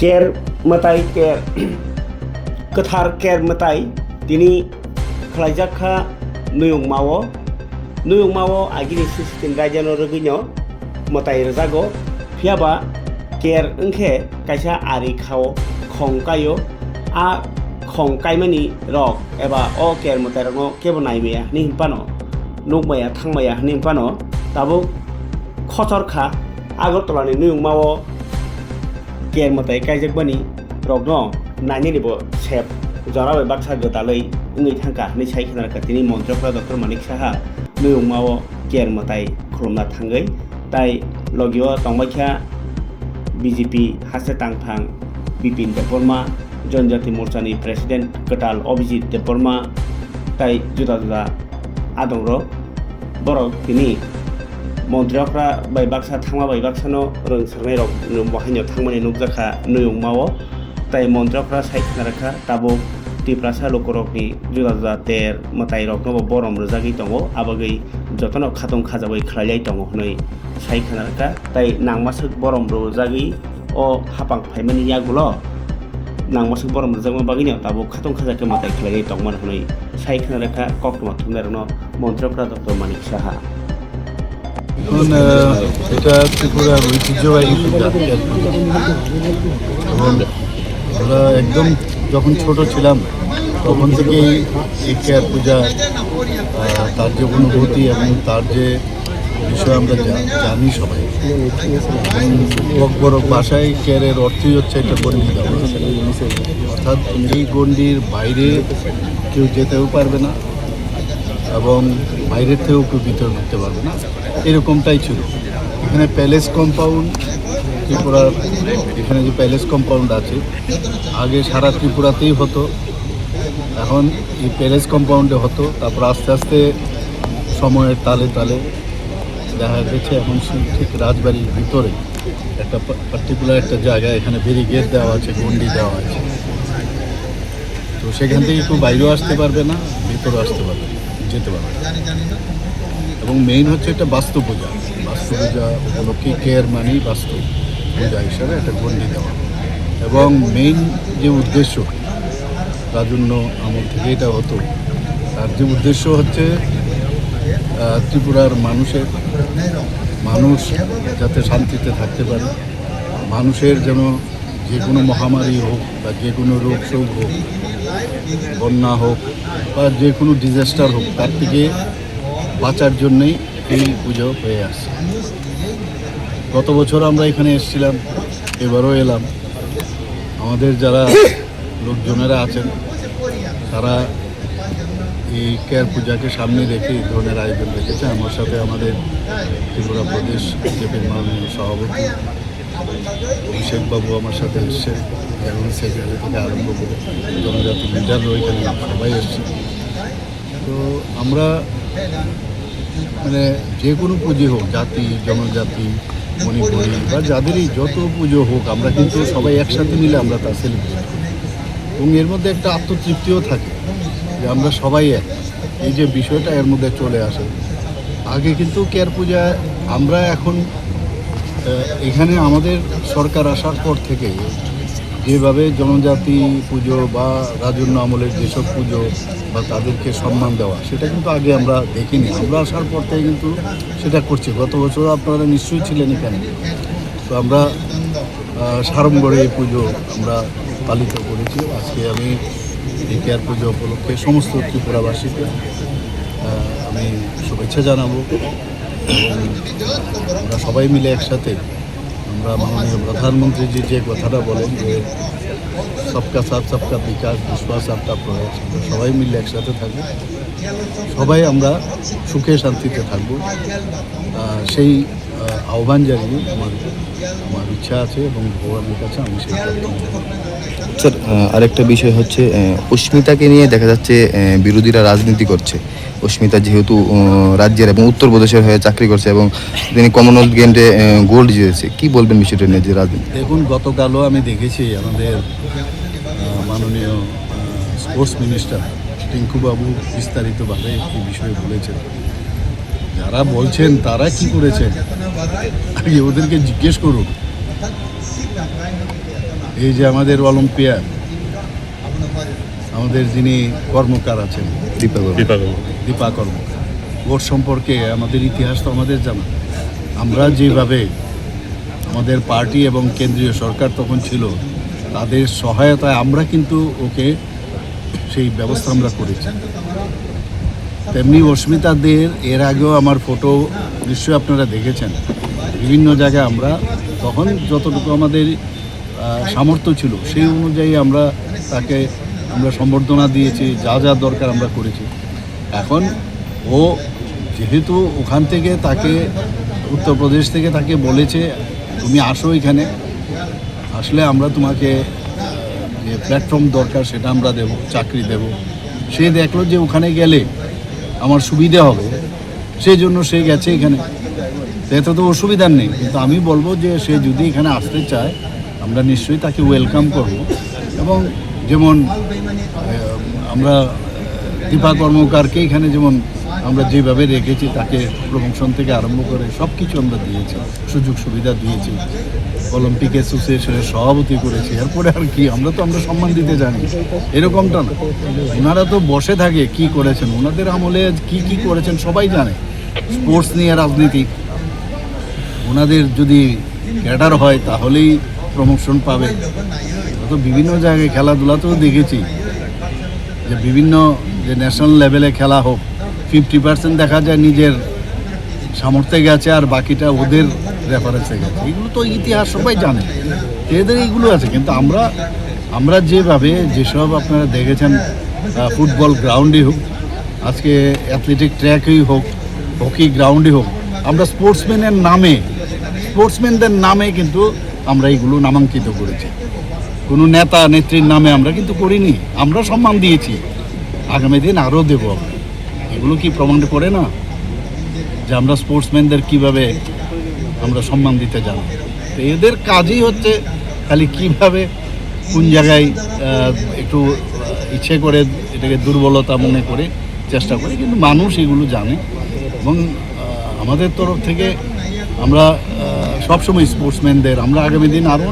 केर मताय केर गोथार केर मताय दिनै खालायजाखा नुयंमावो आगिनि सिस्टेम रायजानो रोगैनो मताय रजागो फियाबा केर ओंखे कायसा आरि खाओ खंकायो आ खंकायमानि रक एबा अ केर मताय रनो केबो नायमाया नि हिंपानो नुगमाया थांमाया नि हिंपानो दाबो खतरखा आगरतलानि नुयंमावो केर मताय कायजाकबानि रगनो नायनिबो सेप जराबाय बाक्सा गोदालै उङै थांका नै सायखनारका तिनि मन्त्रफ्रा डक्टर मानिक साहा नुयंमावो केर मताय खुलुमना थांगै ताय लगियो तंबायखा बीजेपी हासे तांफां बिपिन देबबर्मा जनजाति मोर्चानि प्रेसिडेंट कटाल अभिजित देबबर्मा ताय जुदा जुदा आदंरो बरक तिनि मन्त्रिफ्रा बाय बाक्सा थांमा बाय बाक्सानो रोंसारनाय रक बहायनो थांमानि नुगजाखा नुयंमावो ताय मन्त्रिफ्रा सायखनारखा दाबो तिप्रासा लोकरकनि जुदा जुदा तेर मताय रकनो बरम रोजागै दङ आबागै जतनो खादं खाजाबै खालायलाय दङ हनै सायखनारखा ताय नांमासक बरम रोजागै अ हापां फायमानि यागुलो नांमासक बरम रोजागै बागैनो दाबो खादं खाजाखै मताय खालायलाय दंमोन हनै सायखनारखा कक्टमा थुमनारनो मन्त्रिफ्रा डक्टर मानिक साहा এখন এটা ত্রিপুরার ঐতিহ্যবাহী পূজা এবং আমরা একদম যখন ছোট ছিলাম তখন থেকেই এই কেয়ার পূজা তার যে অনুভূতি এবং তার যে বিষয় আমরা জানি সবাই বড় ভাষায় কেয়ারের অর্থই হচ্ছে একটা গণ্ডি দেওয়া অর্থাৎ এই গণ্ডির বাইরে কেউ যেতেও পারবে না এবং বাইরের থেকেও কেউ ভিতরে ঢুকতে পারবে না এরকমটাই ছিল এখানে প্যালেস কম্পাউন্ড ত্রিপুরার এখানে যে প্যালেস কম্পাউন্ড আছে আগে সারা ত্রিপুরাতেই হতো এখন এই প্যালেস কম্পাউন্ডে হতো তারপর আস্তে আস্তে সময়ের তালে তালে দেখা গেছে এখন ঠিক রাজবাড়ির ভিতরে একটা পার্টিকুলার একটা জায়গায় এখানে ব্যারিকেড দেওয়া আছে গণ্ডি দেওয়া আছে তো সেখান থেকে কেউ বাইরেও আসতে পারবে না ভিতরেও আসতে পারবে যেতে পারবে এবং মেইন হচ্ছে একটা বাস্তু পূজা উপলক্ষে কেয়ার মানেই বাস্তু পূজা হিসাবে একটা গণ্ডি দেওয়া এবং মেইন যে উদ্দেশ্য রাজন্য আমল থেকে এটা হতো তার যে উদ্দেশ্য হচ্ছে ত্রিপুরার মানুষ যাতে শান্তিতে থাকতে পারে মানুষের যেন যে কোনো মহামারী হোক বা যে কোনো রোগ শোক হোক বন্যা হোক বা যে কোনো ডিজাস্টার হোক তার থেকে বাঁচার জন্যই এই পুজো হয়ে আসছে গত বছর আমরা এখানে এসেছিলাম এবারও এলাম আমাদের যারা লোকজনেরা আছেন তারা এই কেয়ার পূজাকে সামনে রেখে এই ধরনের আয়োজন রেখেছে আমার সাথে আমাদের ত্রিপুরা প্রদেশ বিজেপির মাননীয় সভাপতি অভিষেকবাবু আমার সাথে এসছে এবং সেক্রেটারি থেকে আরম্ভ করে জনজাতি লিডাররা ওইখানে সবাই এসছে তো আমরা মানে যে কোনো পুজো হোক জাতি জনজাতি মণিপুরি বা যাদেরই যত পুজো হোক আমরা কিন্তু সবাই একসাথে মিলে আমরা তা সেলিব্রেট করি এবং এর মধ্যে একটা আত্মতৃপ্তিও থাকে যে আমরা সবাই এক এই যে বিষয়টা এর মধ্যে চলে আসে আগে কিন্তু কেয়ার পূজা আমরা এখন এখানে আমাদের সরকার আসার পর থেকে যেভাবে জনজাতি পুজো বা রাজন্য আমলের যেসব পুজো বা তাদেরকে সম্মান দেওয়া সেটা কিন্তু আগে আমরা দেখিনি আমরা আসার পর থেকে কিন্তু সেটা করছি গত বছর আপনারা নিশ্চয়ই ছিলেন এখানে তো আমরা সাড়ম্বরে এই পুজো আমরা পালিত করেছি আজকে আমি এই কেয়ার পুজো উপলক্ষে সমস্ত ত্রিপুরাবাসীকে আমি শুভেচ্ছা জানাবো আমরা সবাই মিলে একসাথে আমরা মাননীয় প্রধানমন্ত্রীজি যে কথাটা বলেন যে সবকা সাথ সবকা বিকাশ বিশ্বাস সবকা প্রয়াস আমরা সবাই মিলে একসাথে থাকবো সবাই আমরা সুখে শান্তিতে থাকবো সেই আহ্বান জানিয়ে আমার ইচ্ছা আছে এবং ভগবানের কাছে আমি সেই স্যার আরেকটা বিষয় হচ্ছে অস্মিতাকে নিয়ে দেখা যাচ্ছে বিরোধীরা রাজনীতি করছে অস্মিতা যেহেতু রাজ্যের এবং উত্তরপ্রদেশের হয়ে চাকরি করছে এবং তিনি কমনওয়েলথ গেমসে গোল্ড জিতেছে কি বলবেন বিষয়টা নিয়ে যে রাজনীতি দেখুন গতকালও আমি দেখেছি আমাদের মাননীয় স্পোর্টস মিনিস্টার টিঙ্কুবাবু বিস্তারিতভাবে এই বিষয়ে বলেছেন যারা বলছেন তারা কি করেছেন আগে ওদেরকে জিজ্ঞেস করুন এই যে আমাদের অলিম্পিয়ার আমাদের যিনি কর্মকার আছেন দীপা কর্মকার, ওর সম্পর্কে আমাদের ইতিহাস তো আমাদের জানা। আমরা যেভাবে আমাদের পার্টি এবং কেন্দ্রীয় সরকার তখন ছিল, তাদের সহায়তায় আমরা কিন্তু ওকে সেই ব্যবস্থা আমরা করেছি। তেমনি অস্মিতাদের এর আগেও আমার ফটো নিশ্চয়ই আপনারা দেখেছেন, বিভিন্ন জায়গায় আমরা তখন যতটুকু আমাদের সামর্থ্য ছিল সেই অনুযায়ী তাকে আমরা সম্বর্ধনা দিয়েছি, যা যা দরকার আমরা করেছি। এখন ও যেহেতু ওখান থেকে তাকে উত্তরপ্রদেশ থেকে তাকে বলেছে তুমি আসো এখানে, আসলে আমরা তোমাকে যে প্ল্যাটফর্ম দরকার সেটা আমরা দেব, চাকরি দেব। সে দেখলো যে ওখানে গেলে আমার সুবিধে হবে, সেই জন্য সে গেছে এখানে। এতে তো অসুবিধার নেই, কিন্তু আমি বলবো যে সে যদি এখানে আসতে চায় আমরা নিশ্চয়ই তাকে ওয়েলকাম করব। এবং যেমন আমরা দীপা কর্মকারকে এখানে যেমন আমরা যেভাবে রেখেছি, তাকে প্রমোশন থেকে আরম্ভ করে সব কিছু আমরা দিয়েছি, সুযোগ সুবিধা দিয়েছি, অলিম্পিক অ্যাসোসিয়েশনের সভাপতি করেছি। এরপরে আর কি, আমরা সম্মান দিতে জানি, এরকমটা না। ওনারা তো বসে থাকে কি করেছেন, ওনাদের আমলে কি করেছেন সবাই জানে। স্পোর্টস নিয়ে রাজনীতি, ওনাদের যদি ক্যাডার হয় তাহলেই প্রমোশন পাবে। তো বিভিন্ন জায়গায় খেলাধুলাতেও দেখেছি যে বিভিন্ন যে ন্যাশনাল লেভেলে খেলা হোক, 50% দেখা যায় নিজের সামর্থ্যে গেছে আর বাকিটা ওদের রেফারেন্সে গেছে। এগুলো তো ইতিহাস সবাই জানে, এদের এইগুলো আছে। কিন্তু আমরা যেভাবে যেসব আপনারা দেখেছেন, ফুটবল গ্রাউন্ডই হোক, আজকে অ্যাথলেটিক ট্র্যাকই হোক, হকি গ্রাউন্ডই হোক, আমরা স্পোর্টসম্যানদের নামে কিন্তু আমরা এইগুলো নামাঙ্কিত করেছি। কোনো নেতা নেত্রীর নামে আমরা কিন্তু করিনি, আমরা সম্মান দিয়েছি, আগামী দিন আরও দেবো। এগুলো কি প্রমাণ করে না যে আমরা স্পোর্টসম্যানদের কিভাবে আমরা সম্মান দিতে জানি? তো এদের কাজই হচ্ছে খালি কিভাবে কোন জায়গায় একটু ইচ্ছে করে এটাকে দুর্বলতা মনে করে চেষ্টা করে, কিন্তু মানুষ এগুলো জানে। এবং আমাদের তরফ থেকে আমরা সবসময় স্পোর্টসম্যানদের আমরা আগামী দিন আরও